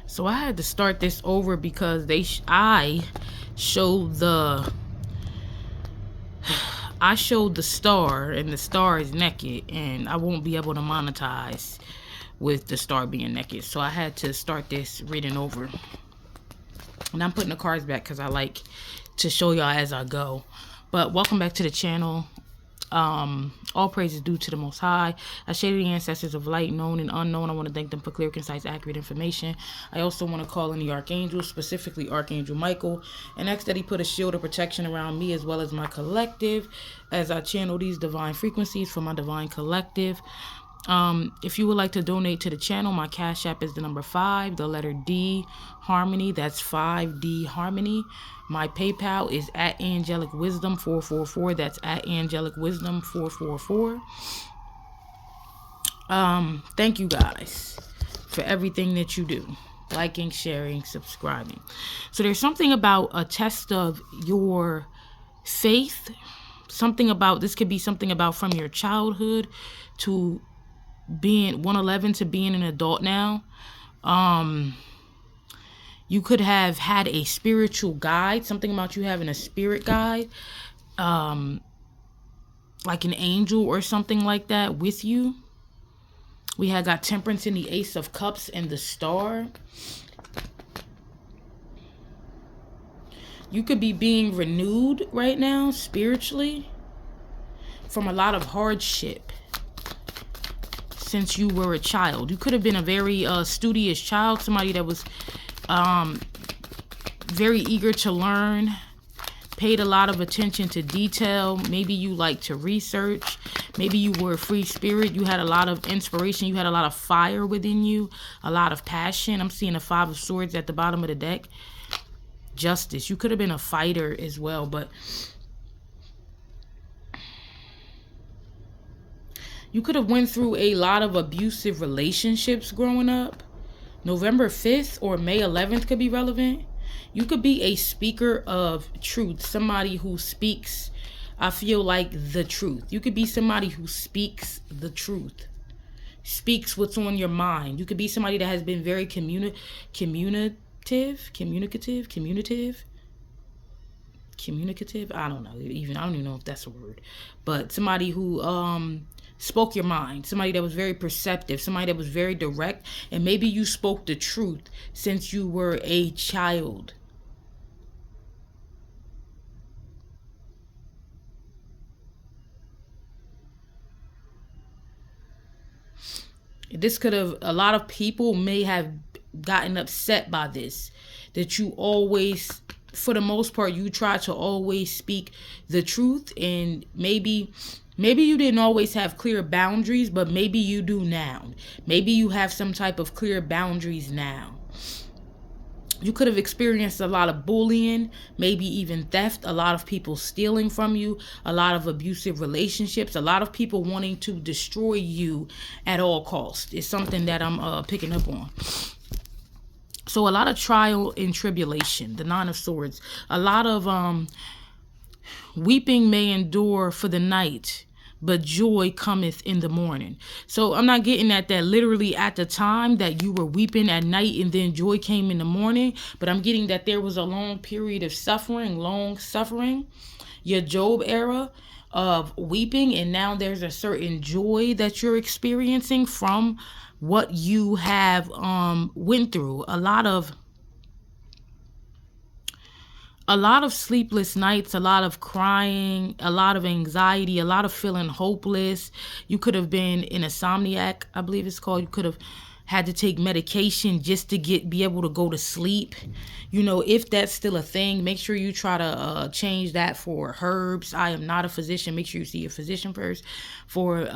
So I had to start this over because I showed the star, and the star is naked, and I won't be able to monetize with the star being naked. So I had to start this reading over. And I'm putting the cards back because I like to show y'all as I go. But welcome back to the channel. All praise is due to the Most High. I shaded the ancestors of light, known and unknown. I want to thank them for clear, concise, accurate information. I also want to call in the archangels, specifically Archangel Michael, and ask that he put a shield of protection around me as well as my collective as I channel these divine frequencies for my divine collective. If you would like to donate to the channel, my Cash App is the number 5, the letter D, Harmony. That's 5D Harmony. My PayPal is at Angelic Wisdom 444. That's at Angelic Wisdom 444. Thank you guys for everything that you do. Liking, sharing, subscribing. So there's something about a test of your faith. Something about, this could be something about from your childhood to being 111 to being an adult now. You could have had a spiritual guide, something about you having a spirit guide, like an angel or something like that with you. We had got Temperance in the Ace of Cups and the Star. You could be being renewed right now spiritually from a lot of hardship since you were a child. You could have been a very studious child, somebody that was very eager to learn, paid a lot of attention to detail. Maybe you like to research. Maybe you were a free spirit. You had a lot of inspiration. You had a lot of fire within you, a lot of passion. I'm seeing a 5 of Swords at the bottom of the deck. Justice. You could have been a fighter as well, but you could have went through a lot of abusive relationships growing up. November 5th or May 11th could be relevant. You could be a speaker of truth, somebody who speaks, I feel like, the truth. You could be somebody who speaks the truth, speaks what's on your mind. You could be somebody that has been very communicative. I don't even know if that's a word, but somebody who spoke your mind, somebody that was very perceptive, somebody that was very direct, and maybe you spoke the truth since you were a child. This could have, a lot of people may have gotten upset by this, that you always, for the most part, you try to always speak the truth, and maybe you didn't always have clear boundaries, but maybe you do now. Maybe you have some type of clear boundaries now. You could have experienced a lot of bullying, maybe even theft, a lot of people stealing from you, a lot of abusive relationships, a lot of people wanting to destroy you at all costs. It's something that I'm picking up on. So a lot of trial and tribulation, the 9 of Swords, a lot of weeping may endure for the night, but joy cometh in the morning. So I'm not getting at that literally at the time that you were weeping at night and then joy came in the morning, but I'm getting that there was a long period of suffering, your Job era of weeping, and now there's a certain joy that you're experiencing from what you have went through. A lot of sleepless nights, a lot of crying, a lot of anxiety, a lot of feeling hopeless. You could have been an insomniac, I believe it's called. You could have had to take medication just to be able to go to sleep. You know, if that's still a thing, make sure you try to change that for herbs. I am not a physician. Make sure you see a physician first for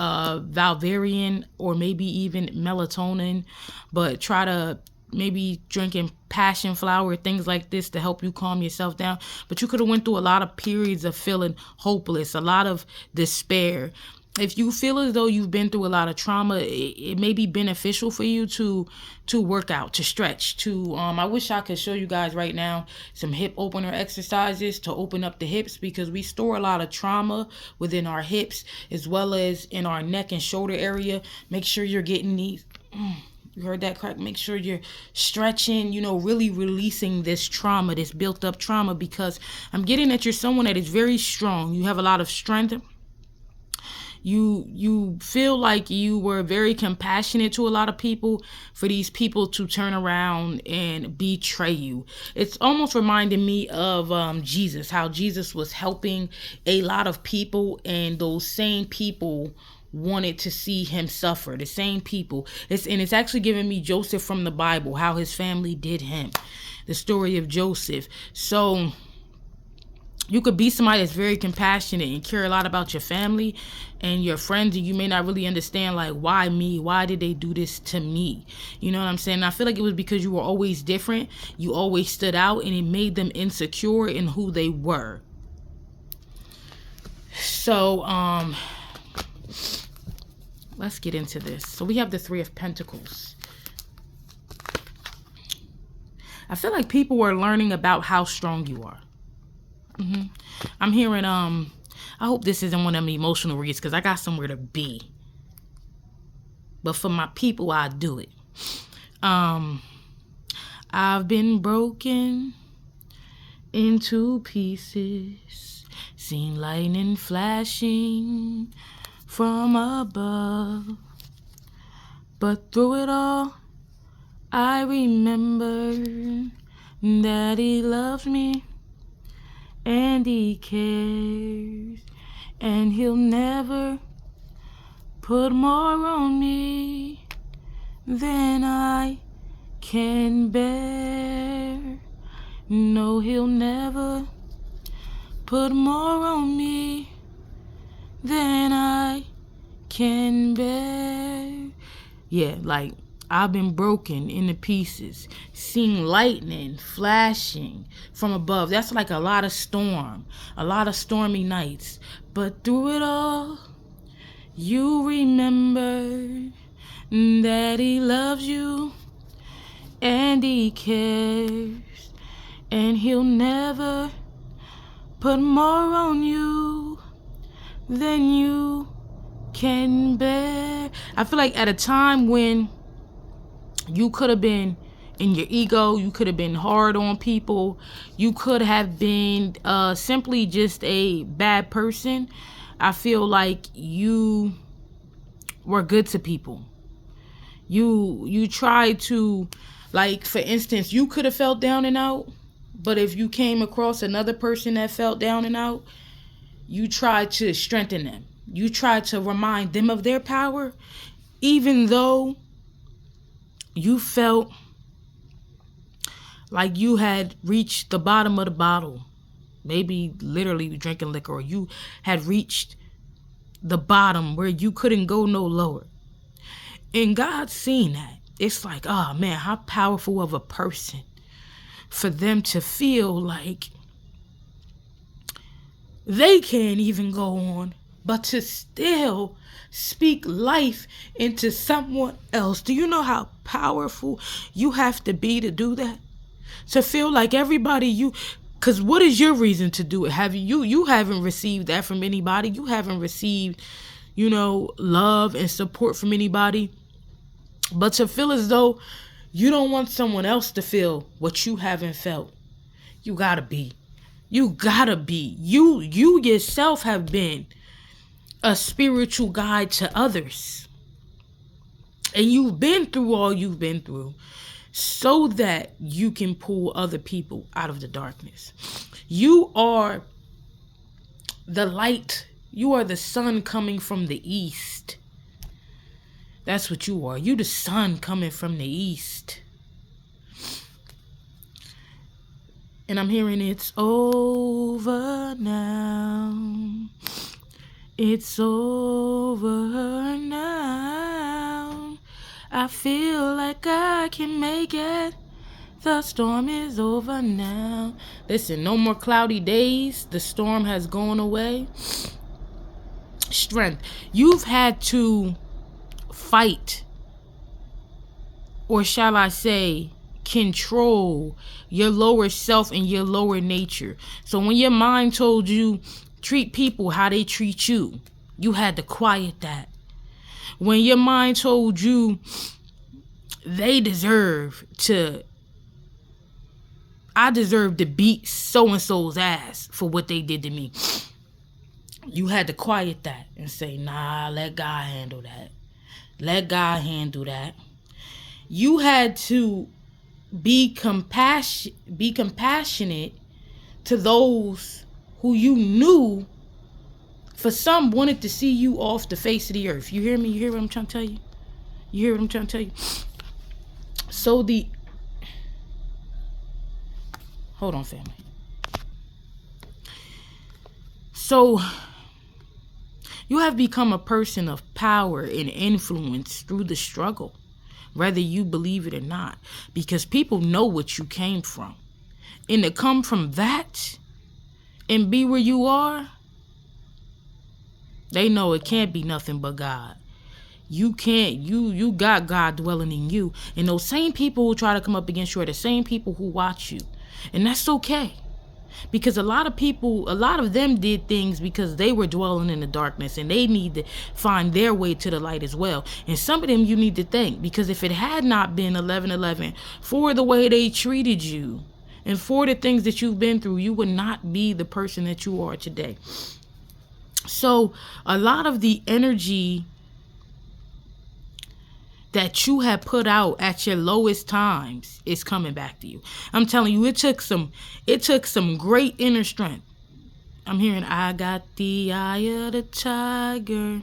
valerian or maybe even melatonin, but try to maybe drinking passion flower, things like this to help you calm yourself down. But you could have went through a lot of periods of feeling hopeless, a lot of despair. If you feel as though you've been through a lot of trauma, it may be beneficial for you to work out, to stretch, to I wish I could show you guys right now some hip opener exercises to open up the hips, because we store a lot of trauma within our hips as well as in our neck and shoulder area. Make sure you're getting these You heard that crack? Make sure you're stretching, really releasing this trauma, this built up trauma, because I'm getting that you're someone that is very strong. You have a lot of strength. You feel like you were very compassionate to a lot of people, for these people to turn around and betray you. It's almost reminding me of Jesus, how Jesus was helping a lot of people, and those same people wanted to see him suffer. The same people. It's actually giving me Joseph from the Bible, how his family did him. The story of Joseph. So you could be somebody that's very compassionate and care a lot about your family and your friends, and you may not really understand, like, why me? Why did they do this to me? You know what I'm saying? I feel like it was because you were always different. You always stood out, and it made them insecure in who they were. So, let's get into this. So we have the Three of Pentacles. I feel like people are learning about how strong you are. I'm hearing, I hope this isn't one of them emotional reads, because I got somewhere to be. But for my people, I do it. I've been broken into pieces, seen lightning flashing from above. But through it all, I remember that he loves me. And he cares, and he'll never put more on me than I can bear. No, he'll never put more on me than I can bear. Yeah, like, I've been broken into pieces, seeing lightning flashing from above. That's like a lot of storm, a lot of stormy nights. But through it all, you remember that he loves you and he cares, and he'll never put more on you than you can bear. I feel like at a time when you could have been in your ego, you could have been hard on people, you could have been simply just a bad person, I feel like you were good to people. You tried to, like, for instance, you could have felt down and out, but if you came across another person that felt down and out, you tried to strengthen them. You tried to remind them of their power, even though you felt like you had reached the bottom of the bottle. Maybe literally drinking liquor, or you had reached the bottom where you couldn't go no lower. And God's seen that. It's like, oh man, how powerful of a person for them to feel like they can't even go on, but to still speak life into someone else. Do you know how powerful you have to be to do that? To feel like everybody because what is your reason to do it? You haven't received that from anybody. You haven't received, love and support from anybody. But to feel as though you don't want someone else to feel what you haven't felt. You gotta be. You yourself have been a spiritual guide to others. And you've been through all you've been through so that you can pull other people out of the darkness. You are the light. You are the sun coming from the east. That's what you are. You the sun coming from the east. And I'm hearing it's over now. It's over now. I feel like I can make it. The storm is over now. Listen, no more cloudy days. The storm has gone away. Strength. You've had to fight, or shall I say, control your lower self and your lower nature. So when your mind told you treat people how they treat you, you had to quiet that. When your mind told you they deserve to, I deserve to beat so-and-so's ass for what they did to me. You had to quiet that and say, nah, let God handle that. Let God handle that. You had to be compassionate to those who you knew, for some, wanted to see you off the face of the earth. You hear me? You hear what I'm trying to tell you? You hear what I'm trying to tell you? So hold on, family. So you have become a person of power and influence through the struggle, whether you believe it or not, because people know what you came from. And to come from that and be where you are, they know it can't be nothing but God. You can't, you got God dwelling in you. And those same people who try to come up against you are the same people who watch you. And that's okay. Because a lot of them did things because they were dwelling in the darkness, and they need to find their way to the light as well. And some of them you need to thank, because if it had not been 11/11 for the way they treated you and for the things that you've been through, you would not be the person that you are today. So a lot of the energy that you have put out at your lowest times is coming back to you. I'm telling you, it took some great inner strength. I'm hearing, I got the eye of the tiger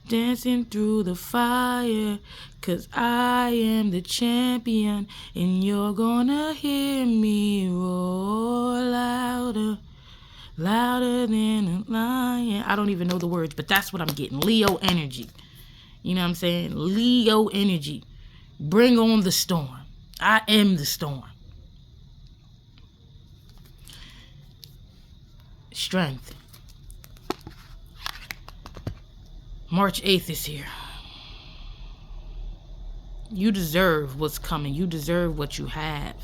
dancing through the fire, 'cause I am the champion, and you're gonna hear me roar louder, louder than a lion. I don't even know the words, but that's what I'm getting. Leo energy. You know what I'm saying? Leo energy. Bring on the storm. I am the storm. Strength. March 8th is here. You deserve what's coming. You deserve what you have.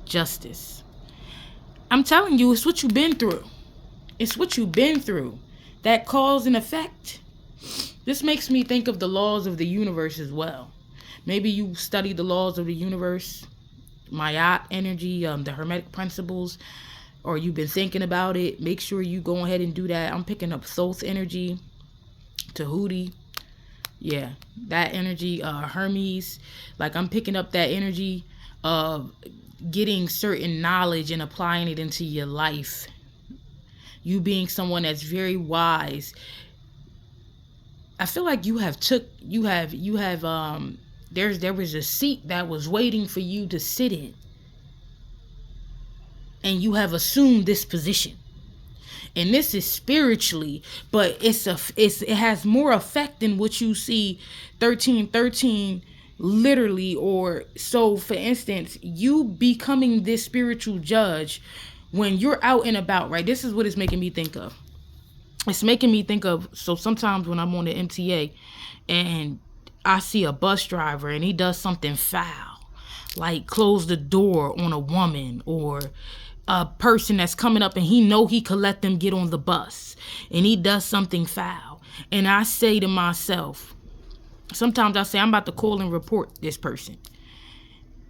Justice. I'm telling you, it's what you've been through. It's what you've been through. That cause and effect. This makes me think of the laws of the universe as well. Maybe you study the laws of the universe, Maya energy, the Hermetic principles, or you've been thinking about it. Make sure you go ahead and do that. I'm picking up Thoth energy, Tahuti. Yeah, that energy, Hermes. Like, I'm picking up that energy of getting certain knowledge and applying it into your life. You being someone that's very wise. I feel like there was a seat that was waiting for you to sit in, and you have assumed this position. And this is spiritually, but it has more effect than what you see 1313 literally. Or so, for instance, you becoming this spiritual judge when you're out and about, right? This is what it's making me think of. It's making me think of, so sometimes when I'm on the MTA and I see a bus driver and he does something foul, like close the door on a woman, or a person that's coming up and he know he could let them get on the bus, and he does something foul. And I say to myself, sometimes I say, I'm about to call and report this person.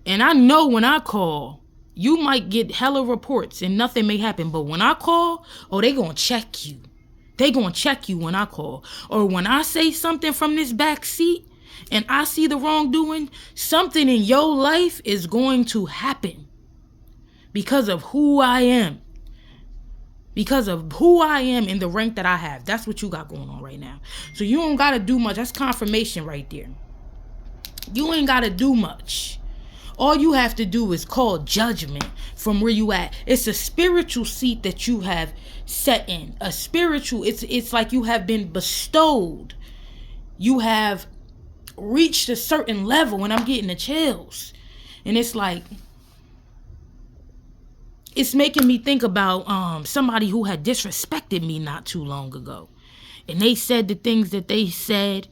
And I know when I call, you might get hella reports and nothing may happen. But when I call, oh, they gonna check you. They gonna check you when I call. Or when I say something from this back seat and I see the wrongdoing, something in your life is going to happen because of who I am. Because of who I am in the rank that I have. That's what you got going on right now. So you don't gotta do much. That's confirmation right there. You ain't gotta do much. All you have to do is call judgment from where you at. It's a spiritual seat that you have set in. A spiritual, it's like you have been bestowed. You have reached a certain level, and I'm getting the chills. And it's like, it's making me think about somebody who had disrespected me not too long ago. And they said the things that they said,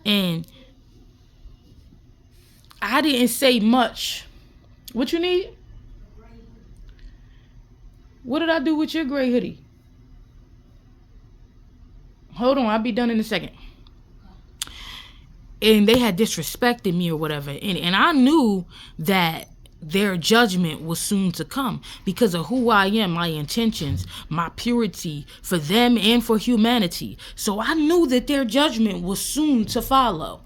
and I didn't say much. What you need? What did I do with your gray hoodie? Hold on, I'll be done in a second. and they had disrespected me or whatever. And I knew that their judgment was soon to come because of who I am, my intentions, my purity for them and for humanity. So I knew that their judgment was soon to follow.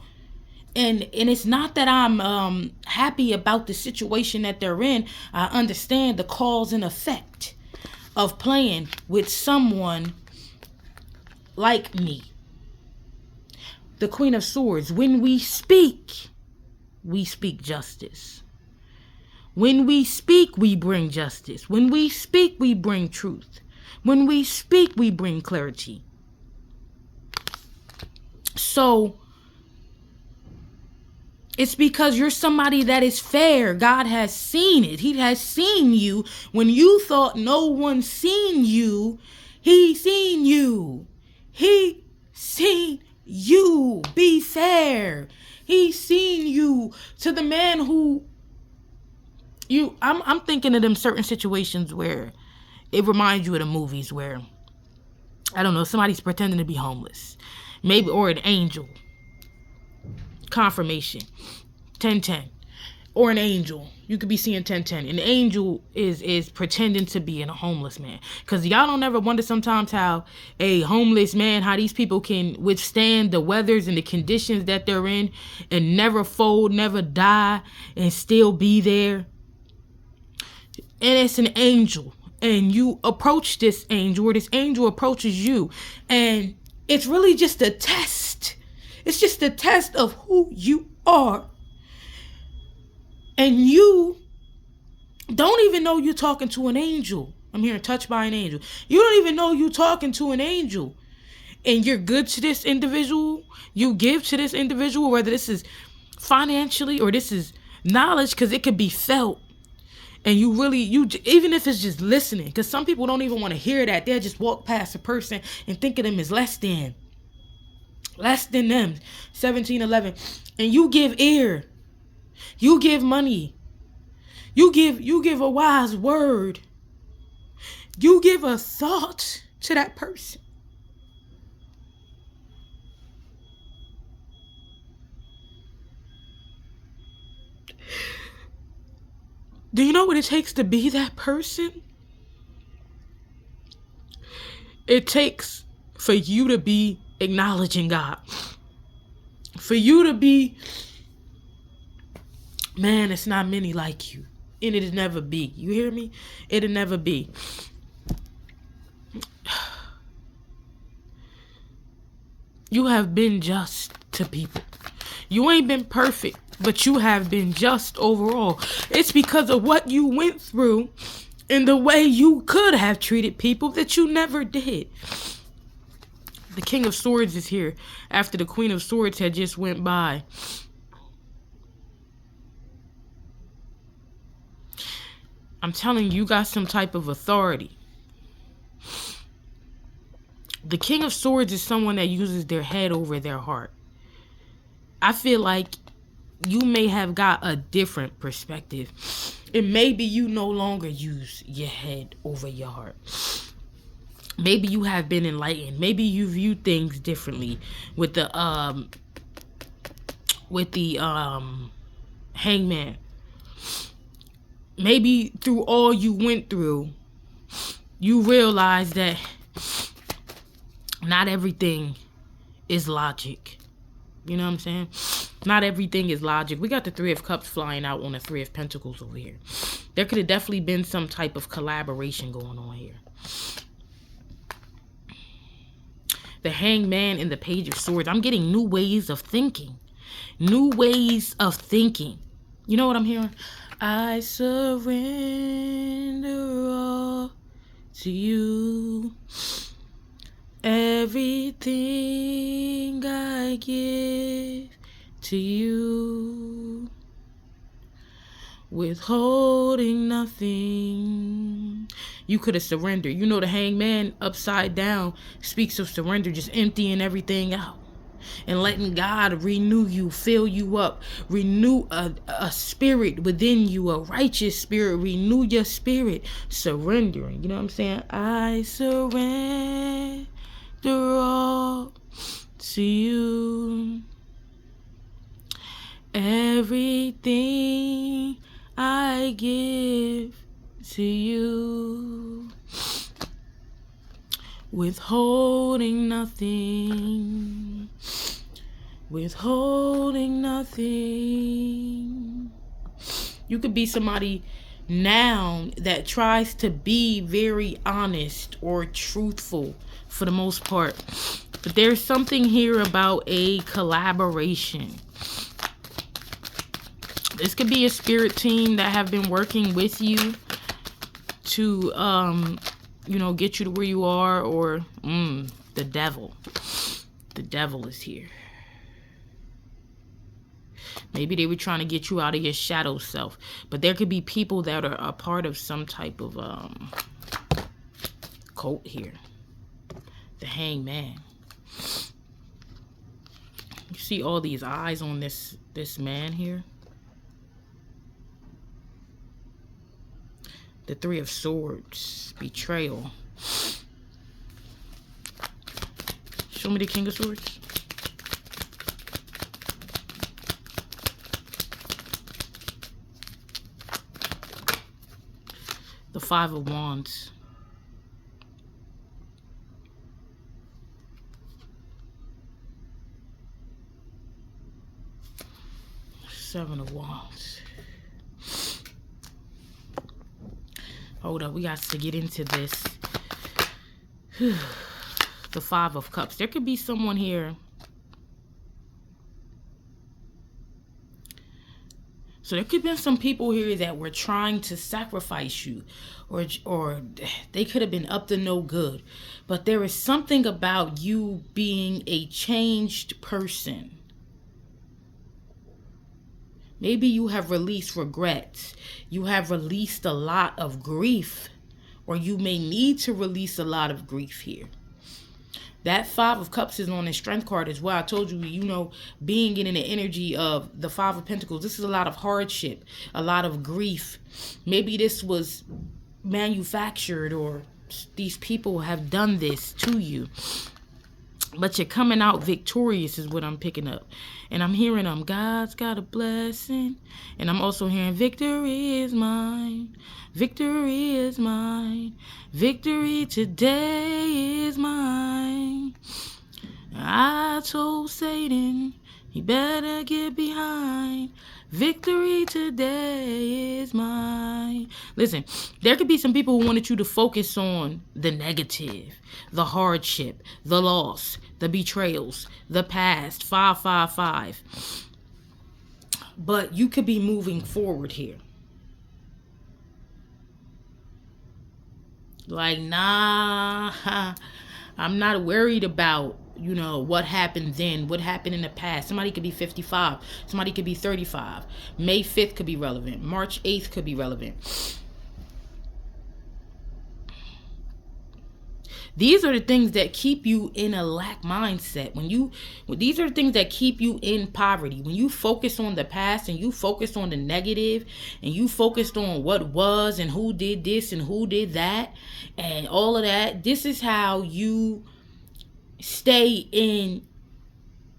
And it's not that I'm happy about the situation that they're in. I understand the cause and effect of playing with someone like me. The Queen of Swords. When we speak justice. When we speak, we bring justice. When we speak, we bring truth. When we speak, we bring clarity. So, it's because you're somebody that is fair. God has seen it. He has seen you. When you thought no one seen you, He seen you. He seen you. Be fair. He seen you. To the man who I'm thinking of them certain situations where it reminds you of the movies where, I don't know, somebody's pretending to be homeless. Maybe, or an angel. Confirmation. 1010. Or an angel. You could be seeing 1010. An angel is pretending to be a homeless man. Because y'all don't ever wonder sometimes how a homeless man, how these people can withstand the weathers and the conditions that they're in and never fold, never die, and still be there. And it's an angel. And you approach this angel, or this angel approaches you. And it's really just a test. It's just a test of who you are. And you don't even know you're talking to an angel. I'm hearing touched by an angel. You don't even know you're talking to an angel. And you're good to this individual. You give to this individual, whether this is financially or this is knowledge, because it could be felt. And you even if it's just listening, because some people don't even want to hear that. They'll just walk past a person and think of them as less than them. 1711. And you give ear. You give money. You give a wise word. You give a thought to that person. Do you know what it takes to be that person? It takes for you to be acknowledging God. For you to be, man, it's not many like you. And it'll never be. You hear me? It'll never be. You have been just to people. You ain't been perfect, but you have been just overall. It's because of what you went through and the way you could have treated people that you never did. The King of Swords is here after the Queen of Swords had just went by. I'm telling you, you got some type of authority. The King of Swords is someone that uses their head over their heart. I feel like you may have got a different perspective. And maybe you no longer use your head over your heart. Maybe you have been enlightened. Maybe you view things differently with the hangman. Maybe through all you went through, you realize that not everything is logic. You know what I'm saying? Not everything is logic. We got the Three of Cups flying out on the Three of Pentacles over here. There could have definitely been some type of collaboration going on here. The Hangman and the Page of Swords. I'm getting new ways of thinking. New ways of thinking. You know what I'm hearing? I surrender all to you. Everything I give to you. Withholding nothing. You could have surrendered. You know, the Hangman upside down speaks of surrender, just emptying everything out and letting God renew you, fill you up, renew a spirit within you, a righteous spirit, renew your spirit, surrendering. You know what I'm saying? I surrender all to you. Everything I give to you, withholding nothing, withholding nothing. You could be somebody now that tries to be very honest or truthful for the most part, but there's something here about a collaboration. This could be a spirit team that have been working with you to get you to where you are, or the devil. The devil is here. Maybe they were trying to get you out of your shadow self. But there could be people that are a part of some type of cult here. The hangman. You see all these eyes on this man here. The Three of Swords. Betrayal. Show me the King of Swords. The Five of Wands. Seven of Wands. Hold up, we got to get into this. The Five of Cups. There could be someone here. So there could have been some people here that were trying to sacrifice you, or they could have been up to no good. But there is something about you being a changed person. Maybe you have released regrets. You have released a lot of grief, or you may need to release a lot of grief here. That Five of Cups is on the Strength card as well. I told you, being in the energy of the Five of Pentacles, this is a lot of hardship, a lot of grief. Maybe this was manufactured, or these people have done this to you. But you're coming out victorious is what I'm picking up. And I'm hearing God's got a blessing. And I'm also hearing victory is mine. Victory is mine. Victory today is mine. I told Satan, he better get behind. Victory today is mine. Listen, there could be some people who wanted you to focus on the negative, the hardship, the loss, the betrayals, the past, 555. But you could be moving forward here. Like, nah, I'm not worried about what happened then, what happened in the past. Somebody could be 55. Somebody could be 35. May 5th could be relevant. March 8th could be relevant. These are the things that keep you in a lack mindset. These are the things that keep you in poverty. When you focus on the past and you focus on the negative and you focused on what was and who did this and who did that and all of that, this is how you stay on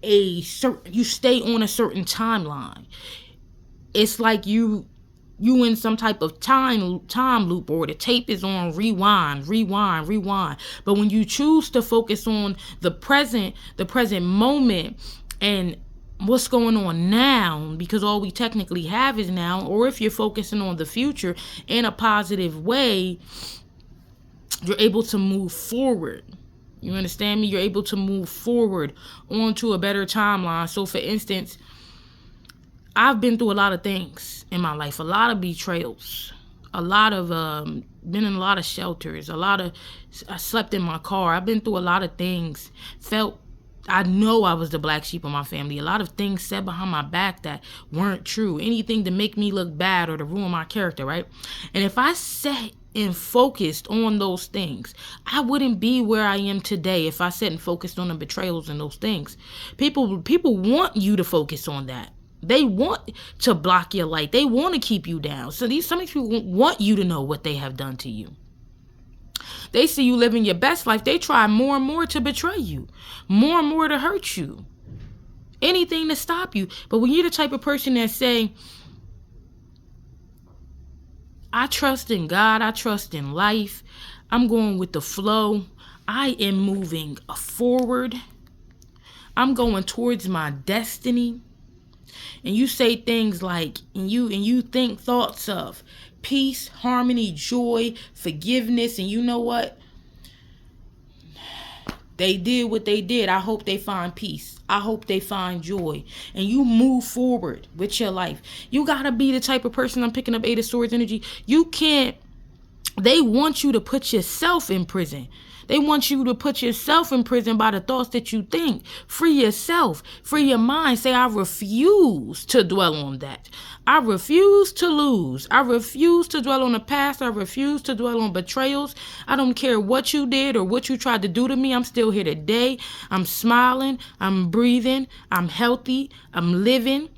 a certain timeline. It's like you in some type of time loop, or the tape is on rewind. But when you choose to focus on the present moment and what's going on now, because all we technically have is now, or if you're focusing on the future in a positive way, you're able to move forward. You understand me? You're able to move forward onto a better timeline. So for instance, I've been through a lot of things in my life, a lot of betrayals, a lot of been in a lot of shelters, I slept in my car. I've been through a lot of things. I know I was the black sheep of my family. A lot of things said behind my back that weren't true. Anything to make me look bad or to ruin my character, right? And if I sat and focused on those things, I wouldn't be where I am today if I sat and focused on the betrayals and those things. People want you to focus on that. They want to block your light. They want to keep you down. So some of these people want you to know what they have done to you. They see you living your best life. They try more and more to betray you, more and more to hurt you. Anything to stop you. But when you're the type of person that say, I trust in God, I trust in life, I'm going with the flow, I am moving forward, I'm going towards my destiny, and you say things like, and you think thoughts of peace, harmony, joy, forgiveness, and you know what? They did what they did. I hope they find peace. I hope they find joy. And you move forward with your life. You got to be the type of person, I'm picking up Eight of Swords energy. You can't, they want you to put yourself in prison. They want you to put yourself in prison by the thoughts that you think. Free yourself. Free your mind. Say, I refuse to dwell on that. I refuse to lose. I refuse to dwell on the past. I refuse to dwell on betrayals. I don't care what you did or what you tried to do to me. I'm still here today. I'm smiling. I'm breathing. I'm healthy. I'm living.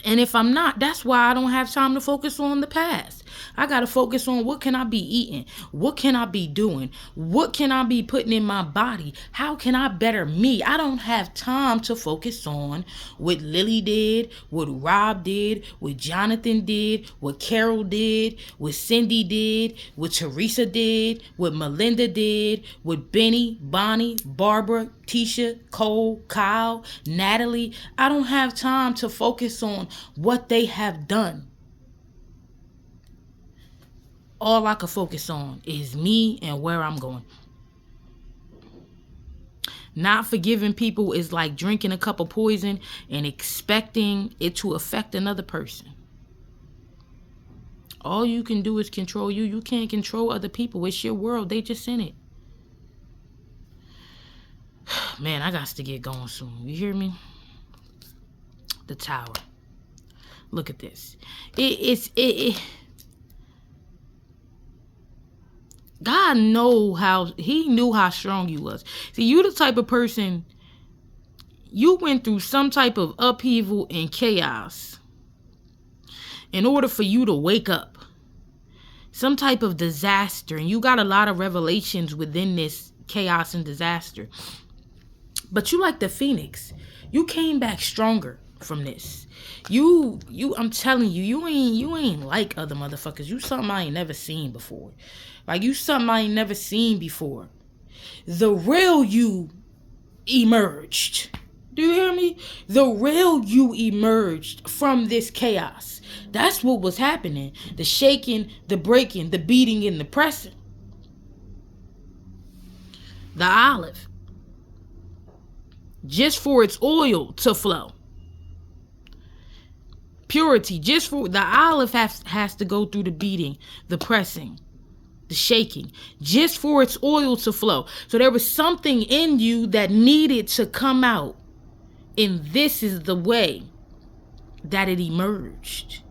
And if I'm not, that's why I don't have time to focus on the past. I got to focus on what can I be eating? What can I be doing? What can I be putting in my body? How can I better me? I don't have time to focus on what Lily did, what Rob did, what Jonathan did, what Carol did, what Cindy did, what Teresa did, what Melinda did, what Benny, Bonnie, Barbara, Tisha, Cole, Kyle, Natalie. I don't have time to focus on what they have done. All I can focus on is me and where I'm going. Not forgiving people is like drinking a cup of poison and expecting it to affect another person. All you can do is control you. You can't control other people. It's your world. They just in it. Man, I got to get going soon. You hear me? The Tower. Look at this. God he knew how strong you was. See, you the type of person, you went through some type of upheaval and chaos in order for you to wake up. Some type of disaster. And you got a lot of revelations within this chaos and disaster. But you like the phoenix. You came back stronger from this. I'm telling you, you ain't like other motherfuckers. You something I ain't never seen before. Like, you something I ain't never seen before. The real you emerged. Do you hear me? The real you emerged from this chaos. That's what was happening. The shaking, the breaking, the beating, and the pressing. The olive. Just for its oil to flow. Purity. Just for the olive has to go through the beating, the pressing, the shaking, just for its oil to flow. So there was something in you that needed to come out. And this is the way that it emerged.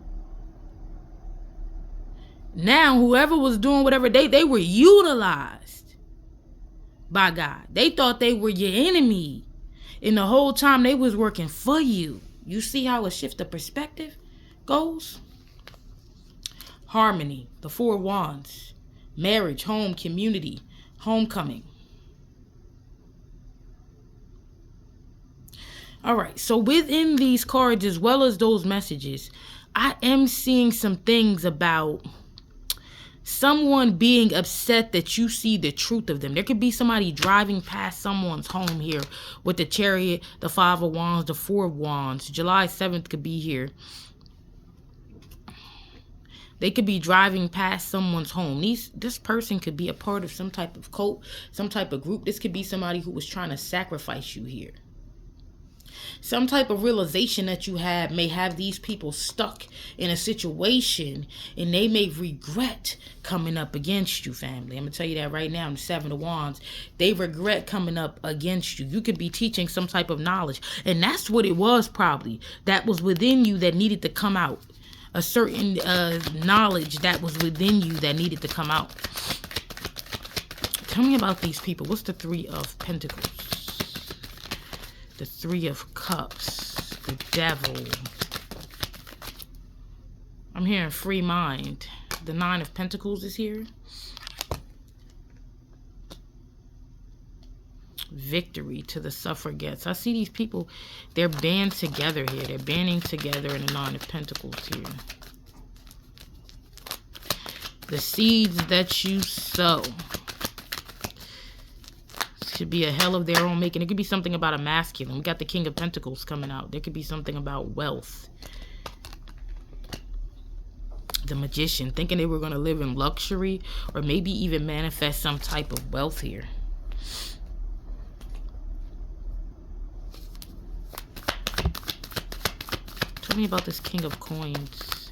Now, whoever was doing whatever, they were utilized by God. They thought they were your enemy. And the whole time they was working for you. You see how a shift of perspective goes? Harmony, the Four Wands, marriage, home, community, homecoming. All right, so within these cards, as well as those messages, I am seeing some things about someone being upset that you see the truth of them. There could be somebody driving past someone's home here with the Chariot, the Five of Wands, the Four of Wands. July 7th could be here. They could be driving past someone's home. This person could be a part of some type of cult, some type of group. This could be somebody who was trying to sacrifice you here. Some type of realization that you have may have these people stuck in a situation, and they may regret coming up against you, family. I'm going to tell you that right now in the Seven of Wands. They regret coming up against you. You could be teaching some type of knowledge, and that's what it was probably. That was within you that needed to come out. A certain knowledge that was within you that needed to come out. Tell me about these people. What's the Three of Pentacles? The Three of Cups, the Devil. I'm hearing free mind. The Nine of Pentacles is here. victory to the suffragettes. I see these people, they're band together here. They're banding together in the Nine of Pentacles here. The seeds that you sow should be a hell of their own making. It could be something about a masculine. We got the King of Pentacles coming out. There could be something about wealth. The Magician, thinking they were going to live in luxury or maybe even manifest some type of wealth here. Tell me about this King of Coins.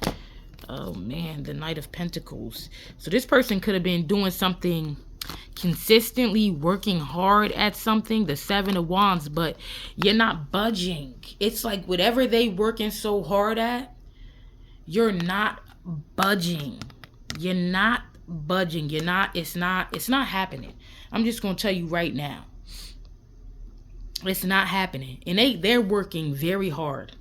Oh man, the Knight of Pentacles. So this person could have been doing something consistently, working hard at something, the Seven of Wands, but you're not budging. It's like whatever they working so hard at, you're not budging. You're not budging. You're not, it's not happening. I'm just going to tell you right now. It's not happening. And they're working very hard.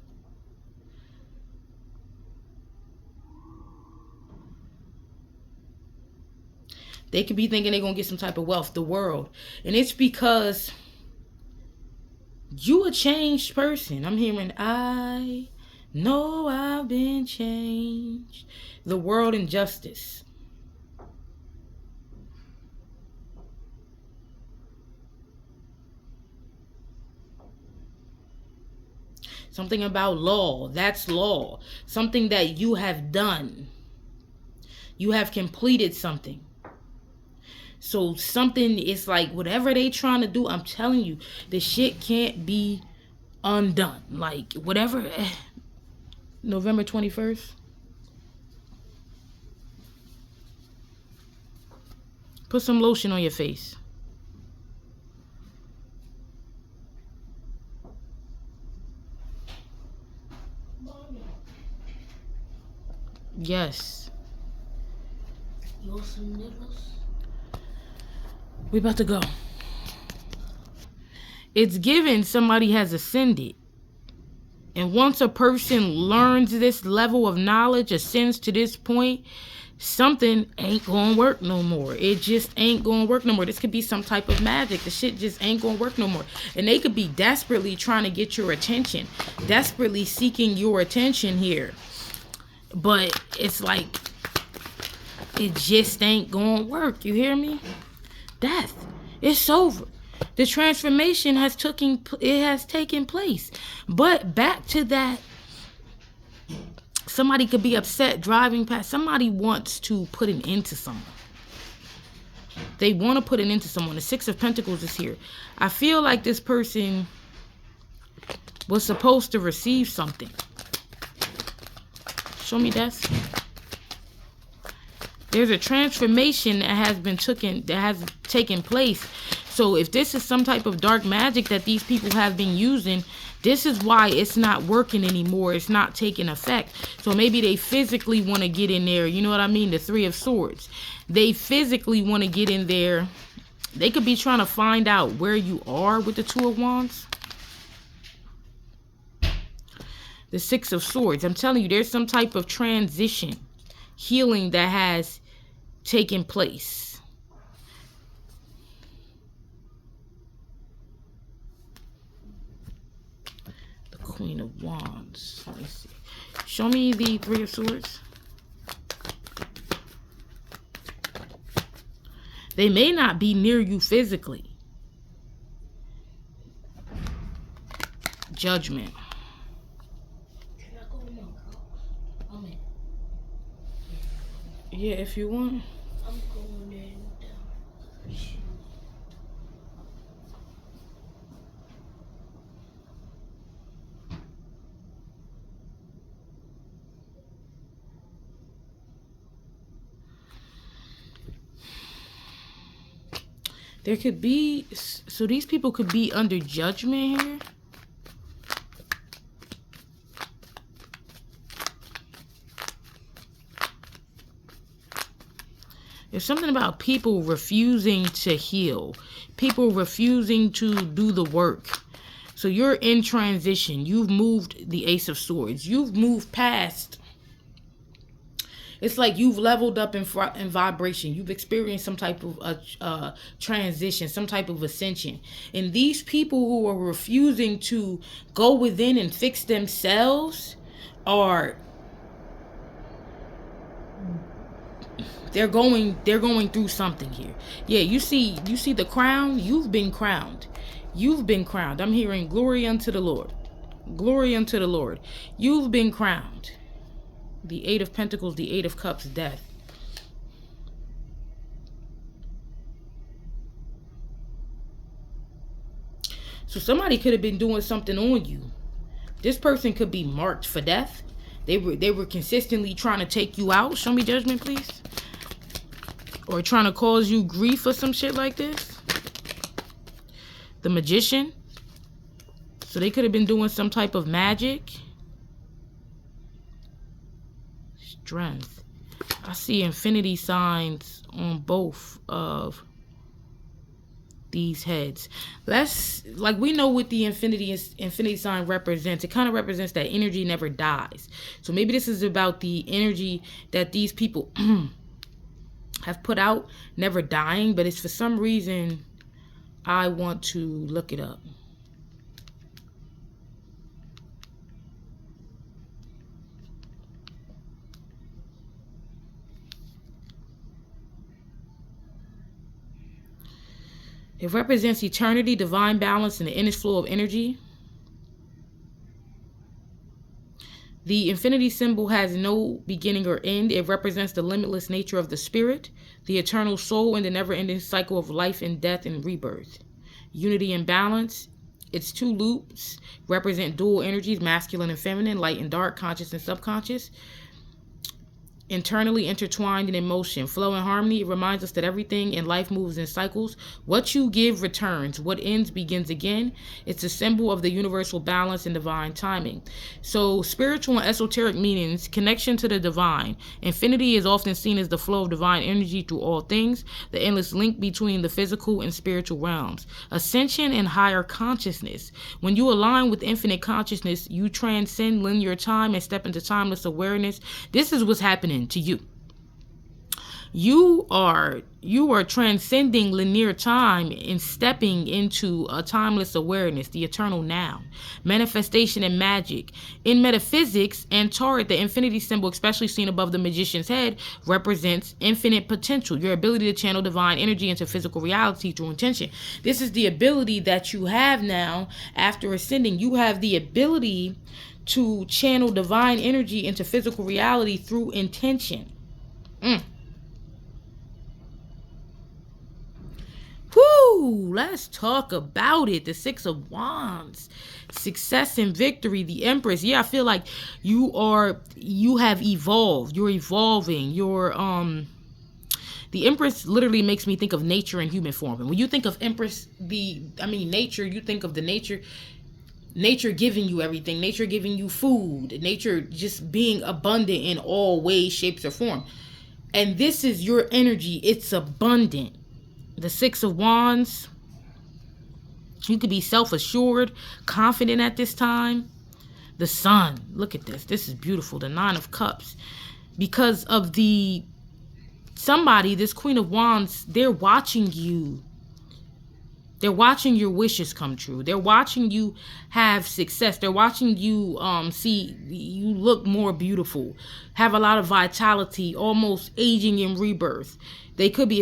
They could be thinking they're going to get some type of wealth, the world. And it's because you a changed person. I'm hearing, I know I've been changed. The world and justice. Something about law. That's law. Something that you have done. You have completed something. So something is like whatever they trying to do, I'm telling you, the shit can't be undone. Like whatever. November 21st. Put some lotion on your face. Yes. You want some nipples? We about to go. It's given somebody has ascended. And once a person learns this level of knowledge, ascends to this point, something ain't gonna work no more. It just ain't gonna work no more. This could be some type of magic. The shit just ain't gonna work no more. And they could be desperately trying to get your attention. Desperately seeking your attention here. But it's like, it just ain't gonna work. You hear me? Death. It's over. The transformation has taken place. But back to that, somebody could be upset driving past. Somebody wants to put an end to someone. They want to put an end to someone. The Six of Pentacles is here. I feel like this person was supposed to receive something. Show me that. There's a transformation that has taken place. So if this is some type of dark magic that these people have been using, this is why it's not working anymore. It's not taking effect. So maybe they physically want to get in there. You know what I mean? The Three of Swords. They physically want to get in there. They could be trying to find out where you are with the Two of Wands. The Six of Swords. I'm telling you, there's some type of transition, healing that has taken place. The Queen of Wands. Let me see. Show me the Three of Swords. They may not be near you physically. Judgment. Yeah, if you want. I'm going in. There could be, so these people could be under judgment here. There's something about people refusing to heal. People refusing to do the work. So you're in transition. You've moved the Ace of Swords. You've moved past It's like you've leveled up in vibration. You've experienced some type of transition, some type of ascension. And these people who are refusing to go within and fix themselves are they're going through something here. Yeah, you see the crown. You've been crowned. You've been crowned. I'm hearing glory unto the Lord. Glory unto the Lord. You've been crowned. The Eight of Pentacles, the Eight of Cups, death. So somebody could have been doing something on you. This person could be marked for death. They were consistently trying to take you out. Show me judgment, please. Or trying to cause you grief or some shit like this. The Magician. So they could have been doing some type of magic. Strength. I see infinity signs on both of these heads. Let's, like, we know what the infinity sign represents. It kind of represents that energy never dies. So maybe this is about the energy that these people have put out, never dying, but it's for some reason I want to look it up. It represents eternity, divine balance, and the endless flow of energy. The infinity symbol has no beginning or end. It represents the limitless nature of the spirit, the eternal soul, and the never-ending cycle of life and death and rebirth. Unity and balance. Its two loops represent dual energies, masculine and feminine, light and dark, conscious and subconscious. Internally intertwined and in motion. Flow and harmony. It reminds us that everything in life moves in cycles. What you give returns. What ends begins again. It's a symbol of the universal balance and divine timing. So spiritual and esoteric meanings, connection to the divine. Infinity is often seen as the flow of divine energy through all things, the endless link between the physical and spiritual realms. Ascension and higher consciousness. When you align with infinite consciousness, you transcend linear time and step into timeless awareness. This is what's happening to you. You are transcending linear time and stepping into a timeless awareness, the eternal now. Manifestation and magic. In metaphysics and tarot, the infinity symbol, especially seen above the magician's head, represents infinite potential, your ability to channel divine energy into physical reality through intention. This is the ability that you have now after ascending. You have the ability to channel divine energy into physical reality through intention. Whoo, let's talk about it. The Six of Wands. Success and victory. The Empress. Yeah, I feel like you have evolved. You're evolving. The Empress literally makes me think of nature in human form. And when you think of Empress, nature, you think of the nature giving you everything, nature giving you food, nature just being abundant in all ways, shapes, or form. And this is your energy. It's abundant. The Six of Wands. You could be self-assured, confident at this time. The Sun. Look at this. This is beautiful. The Nine of Cups. Because of this Queen of Wands, they're watching you. They're watching your wishes come true. They're watching you have success. They're watching you see you look more beautiful, have a lot of vitality, almost aging in rebirth. They could be,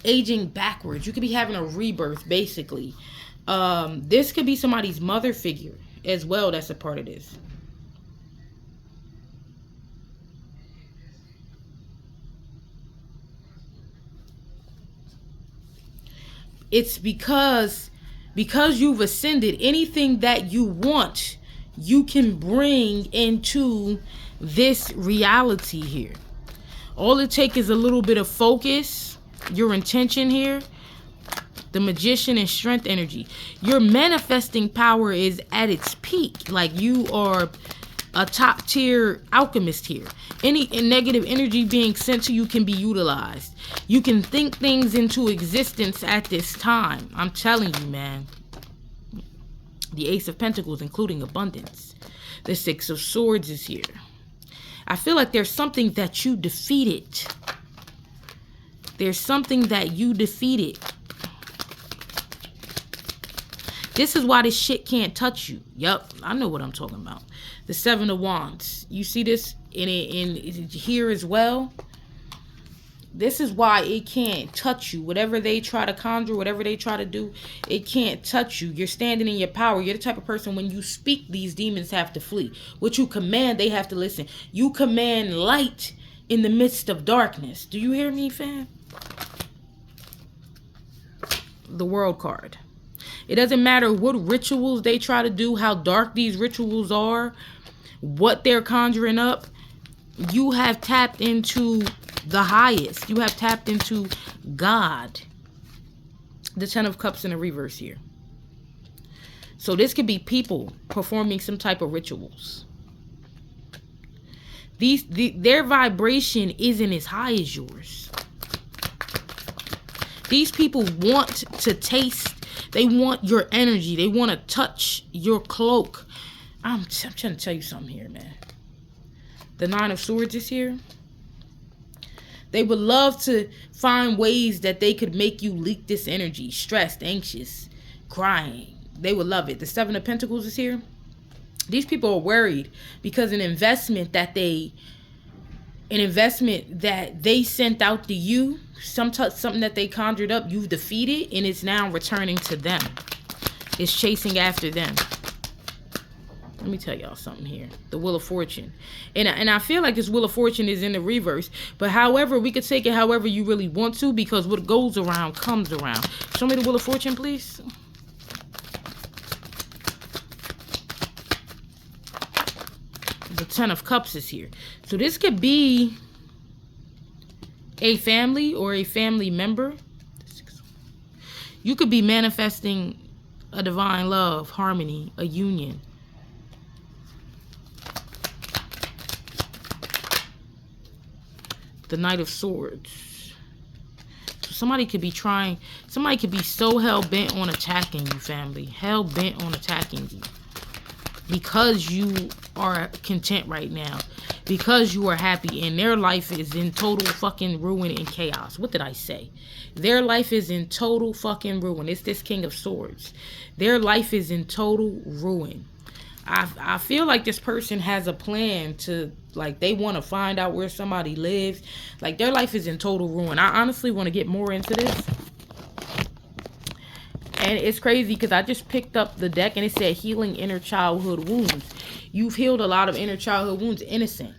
aging backwards. You could be having a rebirth, basically. This could be somebody's mother figure as well that's a part of this. It's because you've ascended, anything that you want, you can bring into this reality here. All it takes is a little bit of focus, your intention here. The Magician and strength energy. Your manifesting power is at its peak. Like, you are a top tier alchemist here. Any negative energy being sent to you can be utilized. You can think things into existence at this time. I'm telling you, man. The Ace of Pentacles, including abundance. The Six of Swords is here. I feel like there's something that you defeated. There's something that you defeated. This is why this shit can't touch you. Yup, I know what I'm talking about. The Seven of Wands. You see this in here as well? This is why it can't touch you. Whatever they try to conjure, whatever they try to do, it can't touch you. You're standing in your power. You're the type of person, when you speak, these demons have to flee. What you command, they have to listen. You command light in the midst of darkness. Do you hear me, fam? The World card. It doesn't matter what rituals they try to do, how dark these rituals are, what they're conjuring up. You have tapped into the highest. You have tapped into God. The Ten of Cups in the reverse here. So this could be people performing some type of rituals. Their vibration isn't as high as yours. These people want to taste. They want your energy. They want to touch your cloak. I'm trying to tell you something here, man. The Nine of Swords is here. They would love to find ways that they could make you leak this energy. Stressed, anxious, crying. They would love it. The Seven of Pentacles is here. These people are worried because an investment that they sent out to you, something that they conjured up, you've defeated, and it's now returning to them. It's chasing after them. Let me tell y'all something here. The Wheel of Fortune. And I feel like this Wheel of Fortune is in the reverse. But however, we could take it however you really want to, because what goes around comes around. Show me the Wheel of Fortune, please. The Ten of Cups is here. So this could be a family or a family member. You could be manifesting a divine love, harmony, a union. The Knight of Swords. So somebody could be so hell-bent on attacking you, family. Hell-bent on attacking you. Because you are content right now. Because you are happy. And their life is in total fucking ruin and chaos. What did I say? Their life is in total fucking ruin. It's this King of Swords. Their life is in total ruin. I feel like this person has a plan to, like, they want to find out where somebody lives. Like, their life is in total ruin. I honestly want to get more into this. And it's crazy because I just picked up the deck and it said healing inner childhood wounds. You've healed a lot of inner childhood wounds. Innocent.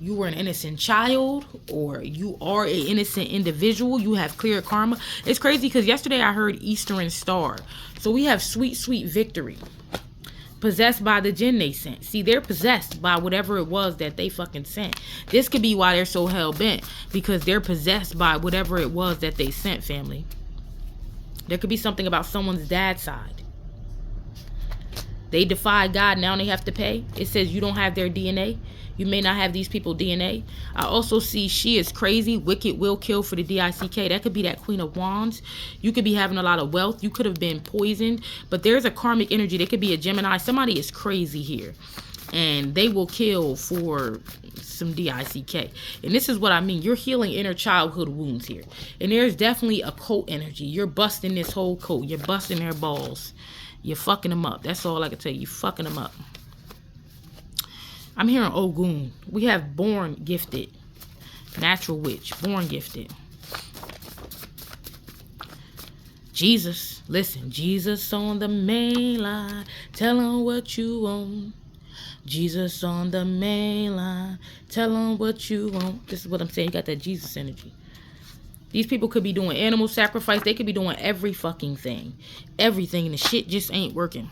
You were an innocent child, or you are an innocent individual. You have clear karma. It's crazy because yesterday I heard Eastern Star. So we have sweet, sweet victory. Possessed by the jinn they sent. See, they're possessed by whatever it was that they fucking sent. This could be why they're so hell-bent. Because they're possessed by whatever it was that they sent, family. There could be something about someone's dad's side. They defied God, now they have to pay. It says you don't have their DNA. You may not have these people DNA. I also see she is crazy, wicked, will kill for the DICK. That could be that Queen of Wands. You could be having a lot of wealth. You could have been poisoned. But there's a karmic energy. They could be a Gemini. Somebody is crazy here. And they will kill for some DICK. And this is what I mean. You're healing inner childhood wounds here. And there's definitely a cult energy. You're busting this whole cult. You're busting their balls. You're fucking them up. That's all I can tell you. You're fucking them up. I'm hearing Ogun. We have born gifted. Natural witch. Born gifted. Jesus. Listen. Jesus on the main line. Tell him what you want. Jesus on the main line. Tell him what you want. This is what I'm saying. You got that Jesus energy. These people could be doing animal sacrifice. They could be doing every fucking thing. Everything. And the shit just ain't working.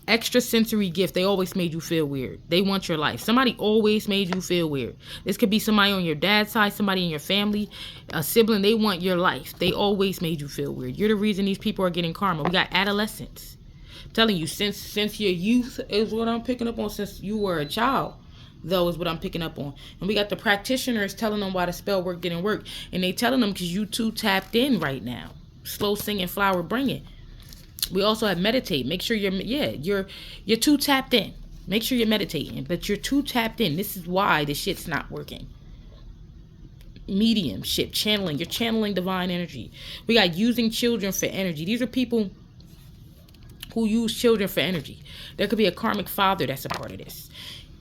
Extrasensory gift. They always made you feel weird. They want your life. Somebody always made you feel weird. This could be somebody on your dad's side, somebody in your family, a sibling. They want your life. They always made you feel weird. You're the reason these people are getting karma. We got adolescents. I'm telling you, since your youth is what I'm picking up on. Since you were a child, though, is what I'm picking up on. And we got the practitioners telling them why the spell work didn't work. And they telling them because you too tapped in right now. Slow singing, flower bringing. We also have meditate. Make sure you're too tapped in. Make sure you're meditating, but you're too tapped in. This is why this shit's not working. Mediumship, channeling. You're channeling divine energy. We got using children for energy. These are people who use children for energy. There could be a karmic father that's a part of this.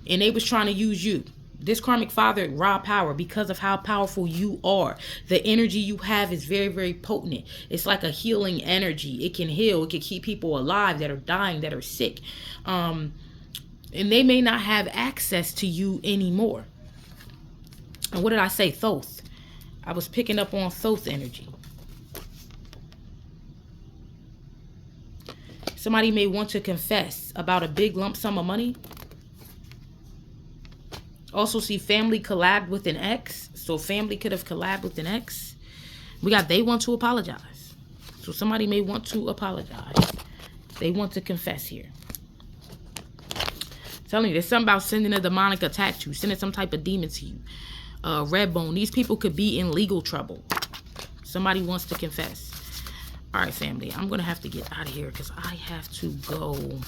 And they was trying to use you. This karmic father robbed power because of how powerful you are. The energy you have is very, very potent. It's like a healing energy. It can heal. It can keep people alive that are dying, that are sick. And they may not have access to you anymore. And what did I say? Thoth. I was picking up on Thoth energy. Somebody may want to confess about a big lump sum of money. Also see family collabed with an ex. So family could have collabed with an ex. We got they want to apologize. So somebody may want to apologize. They want to confess here. I'm telling you, there's something about sending a demonic attack to you. Sending some type of demon to you. Red bone. These people could be in legal trouble. Somebody wants to confess. All right, family. I'm going to have to get out of here because I have to go.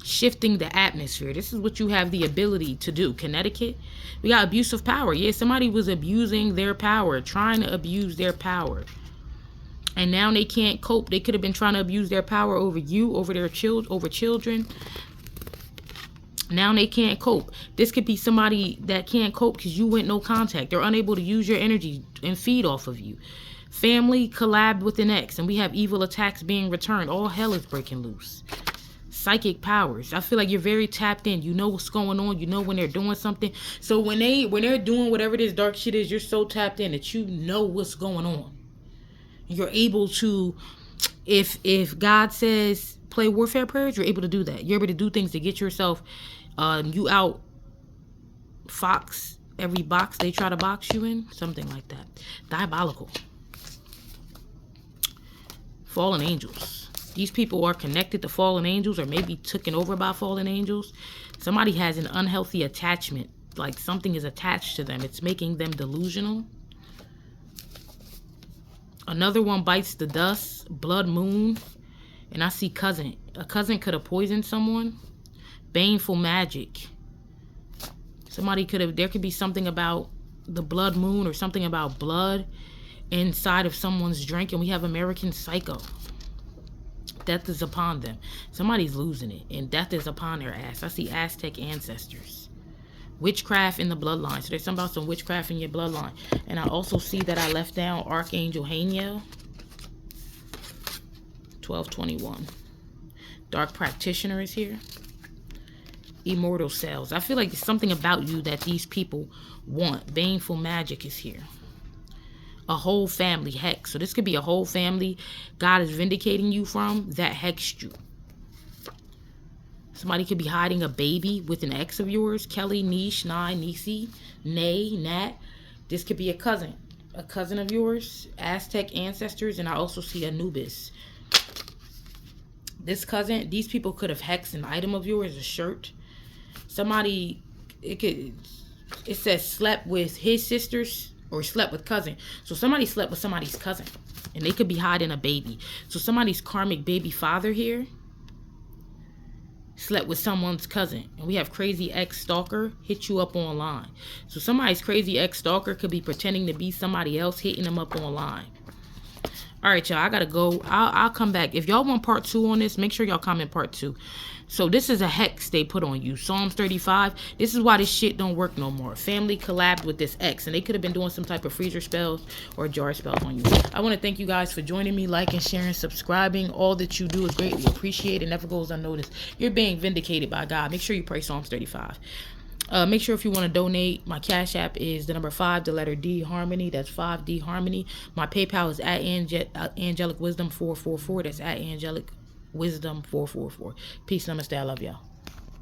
Shifting the atmosphere. This is what you have the ability to do. Connecticut, we got abuse of power. Yeah, somebody was abusing their power, trying to abuse their power. And now they can't cope. They could have been trying to abuse their power over you, over their children. Now they can't cope. This could be somebody that can't cope because you went no contact. They're unable to use your energy and feed off of you. Family collabed with an ex, and we have evil attacks being returned. All hell is breaking loose. Psychic powers. I feel like you're very tapped in. You know what's going on. You know when they're doing something. So when they're doing whatever this dark shit is, you're so tapped in that you know what's going on. You're able to, if God says play warfare prayers, you're able to do that. You're able to do things to get yourself, you out fox every box they try to box you in. Something like that. Diabolical. Fallen angels. These people are connected to fallen angels or maybe taken over by fallen angels. Somebody has an unhealthy attachment. Like something is attached to them. It's making them delusional. Another one bites the dust. Blood moon. And I see cousin. A cousin could have poisoned someone. Baneful magic. Somebody could have... There could be something about the blood moon or something about blood inside of someone's drink. And we have American Psycho. Death is upon them. Somebody's losing it. And death is upon their ass. I see Aztec ancestors. Witchcraft in the bloodline. So there's something about some witchcraft in your bloodline. And I also see that I left down Archangel Haniel. 1221. Dark Practitioner is here. Immortal Cells. I feel like there's something about you that these people want. Baneful Magic is here. A whole family hex. So this could be a whole family God is vindicating you from that hexed you. Somebody could be hiding a baby with an ex of yours. Kelly, Niche, Nye, Nisi, Nay, Nat. This could be a cousin of yours. Aztec ancestors. And I also see Anubis. This cousin, these people could have hexed an item of yours, a shirt. Somebody, it says slept with his sisters. Or slept with cousin. So somebody slept with somebody's cousin. And they could be hiding a baby. So somebody's karmic baby father here slept with someone's cousin. And we have crazy ex-stalker hit you up online. So somebody's crazy ex-stalker could be pretending to be somebody else hitting them up online. All right, y'all. I got to go. I'll come back. If y'all want part 2 on this, make sure y'all comment part 2. So this is a hex they put on you. Psalms 35. This is why this shit don't work no more. Family collabed with this ex. And they could have been doing some type of freezer spells or jar spells on you. I want to thank you guys for joining me. Liking, sharing, subscribing. All that you do is greatly appreciated. It never goes unnoticed. You're being vindicated by God. Make sure you pray Psalms 35. Make sure if you want to donate, my Cash App is the number 5, the letter D, Harmony. That's 5D Harmony. My PayPal is at Angelic Wisdom 444. That's at Angelic Wisdom 444. Peace, namaste. I love y'all.